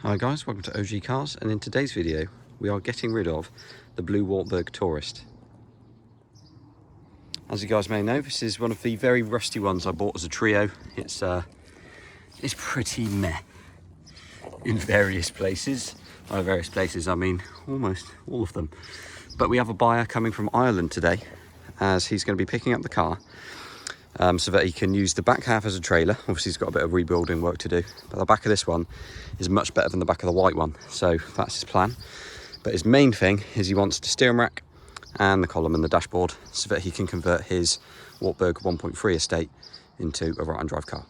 Hi guys, welcome to OG Cars, and in today's video we are getting rid of the blue Wartburg Tourist. As you guys may know, this is one of the very rusty ones I bought as a trio. It's pretty meh in various places. By various places I mean almost all of them. But we have a buyer coming from Ireland today, as he's going to be picking up the car so that he can use the back half as a trailer. Obviously he's got a bit of rebuilding work to do, but the back of this one is much better than the back of the white one, so that's his plan. But his main thing is he wants the steering rack and the column and the dashboard so that he can convert his Wartburg 1.3 estate into a right-hand drive car.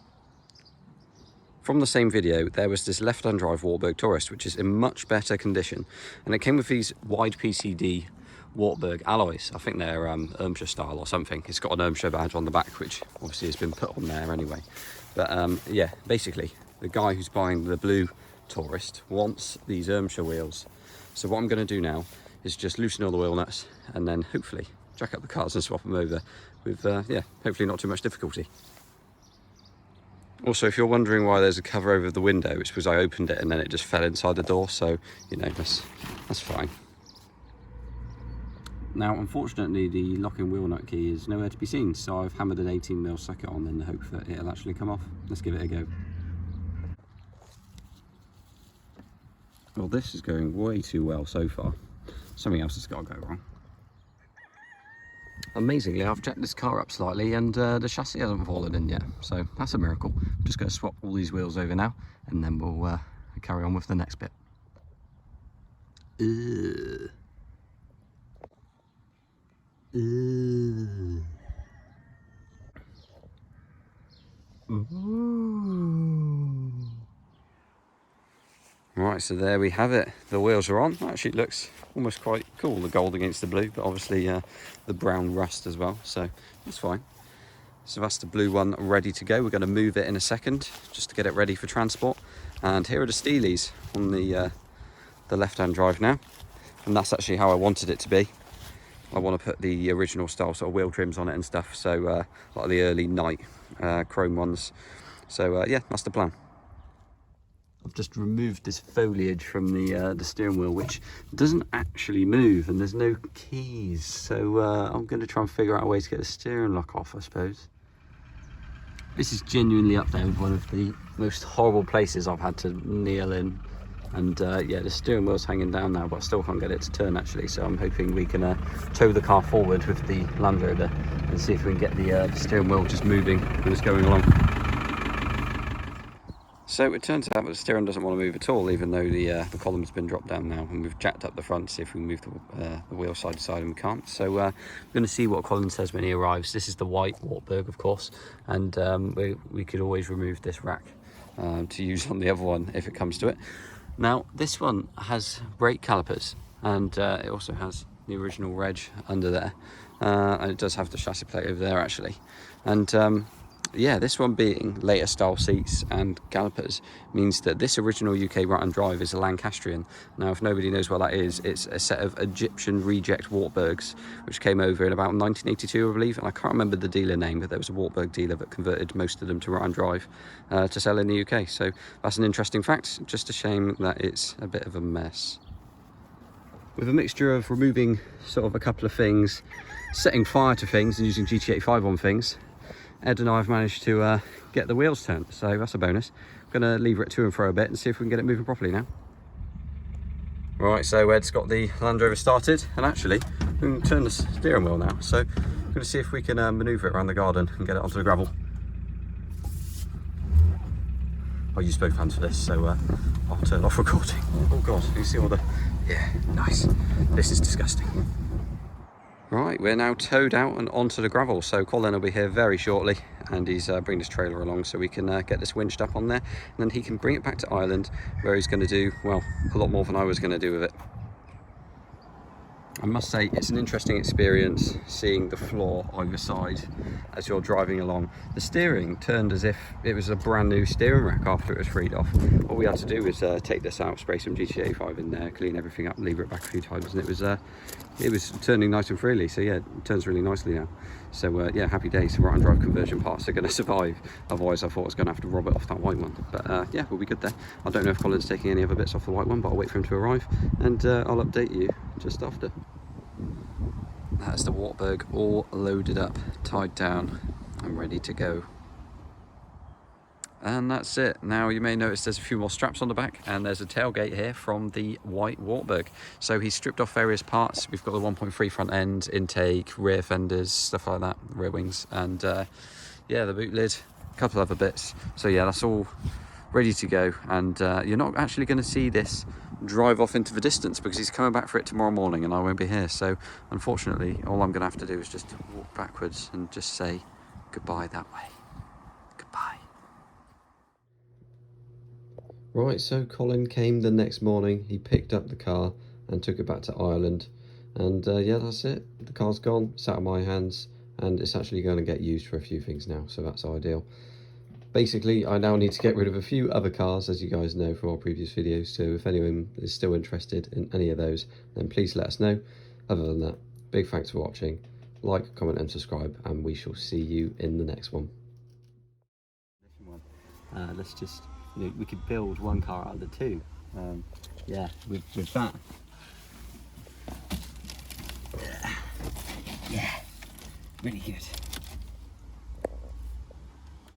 From the same video, there was this left-hand drive Wartburg Tourist, which is in much better condition, and it came with these wide PCD Wartburg alloys. I think they're Ermshire style or something. It's got an Ermshire badge on the back, which obviously has been put on there anyway. But yeah, basically the guy who's buying the blue Tourist wants these Ermshire wheels. So what I'm going to do now is just loosen all the wheel nuts and then hopefully jack up the cars and swap them over with yeah, hopefully not too much difficulty. Also, if you're wondering why there's a cover over the window, it's because I opened it and then it just fell inside the door, so you know, that's fine. Now, unfortunately, the locking wheel nut key is nowhere to be seen, so I've hammered an 18mm socket on in the hope that it'll actually come off. Let's give it a go. Well, this is going way too well so far. Something else has got to go wrong. Amazingly, I've jacked this car up slightly and the chassis hasn't fallen in yet, so that's a miracle. I'm just going to swap all these wheels over now, and then we'll carry on with the next bit. Ooh. Right, so there we have it. The wheels are on. Actually, it looks almost quite cool, the gold against the blue, but obviously the brown rust as well, so that's fine. So that's the blue one ready to go. We're going to move it in a second just to get it ready for transport. And here are the Steelies on the left-hand drive now, and that's actually how I wanted it to be. I want to put the original style sort of wheel trims on it and stuff, so like the early night chrome ones. So yeah, that's the plan. I've just removed this foliage from the steering wheel, which doesn't actually move, and there's no keys. So I'm going to try and figure out a way to get the steering lock off, I suppose. This is genuinely up there with one of the most horrible places I've had to kneel in. And yeah, the steering wheel's hanging down now, but I still can't get it to turn actually, so I'm hoping we can tow the car forward with the Land Rover and see if we can get the steering wheel just moving when it's going along. So it turns out that the steering doesn't want to move at all, even though the column's been dropped down now, and we've jacked up the front to see if we can move the wheel side to side, and we can't. So we're going to see what Colin says when he arrives. This is the white Wartburg, of course, and we could always remove this rack to use on the other one if it comes to it. Now, this one has brake calipers, and it also has the original reg under there, and it does have the chassis plate over there actually. And yeah, this one being later style seats and calipers means that this original UK right-hand drive is a Lancastrian. Now, if nobody knows what that is, it's a set of Egyptian reject Wartburgs which came over in about 1982, I believe, and I can't remember the dealer name, but there was a Wartburg dealer that converted most of them to right-hand drive to sell in the UK. So that's an interesting fact. Just a shame that it's a bit of a mess. With a mixture of removing sort of a couple of things, setting fire to things and using GT85 on things, Ed and I have managed to get the wheels turned, so that's a bonus. I'm going to lever it to and fro a bit and see if we can get it moving properly now. Right, so Ed's got the Land Rover started, and actually we can turn the steering wheel now, so I'm going to see if we can manoeuvre it around the garden and get it onto the gravel. I'll use both hands for this, so I'll turn off recording. Oh god, you see all the... yeah, nice. This is disgusting. Right, we're now towed out and onto the gravel, so Colin will be here very shortly, and he's bringing his trailer along so we can get this winched up on there, and then he can bring it back to Ireland, where he's going to do, well, a lot more than I was going to do with it. I must say it's an interesting experience seeing the floor either side as you're driving along. The steering turned as if it was a brand new steering rack after it was freed off. All we had to do was take this out, spray some GT85 in there, clean everything up, lever it back a few times, and it was turning nice and freely. So yeah, it turns really nicely now. So yeah, happy days. Right-hand drive conversion parts are going to survive. Otherwise I thought I was going to have to rob it off that white one. But yeah, we'll be good there. I don't know if Colin's taking any other bits off the white one, but I'll wait for him to arrive and I'll update you just after. That's the Wartburg all loaded up, tied down and ready to go. And that's it. Now you may notice there's a few more straps on the back, and there's a tailgate here from the white Wartburg. So he stripped off various parts. We've got the 1.3 front end, intake, rear fenders, stuff like that, rear wings, and yeah, the boot lid, a couple other bits. So yeah, that's all ready to go, and you're not actually going to see this drive off into the distance because he's coming back for it tomorrow morning and I won't be here. So unfortunately all I'm going to have to do is just walk backwards and just say goodbye that way. Goodbye. Right, so Colin came the next morning. He picked up the car and took it back to Ireland, and yeah, that's it. The car's gone, it's out of my hands, and it's actually going to get used for a few things now, so that's ideal. Basically, I now need to get rid of a few other cars, as you guys know from our previous videos, so if anyone is still interested in any of those, then please let us know. Other than that, big thanks for watching. Like, comment and subscribe, and we shall see you in the next one. Let's just, we could build one car out of the two. Yeah, with that. Yeah, really good.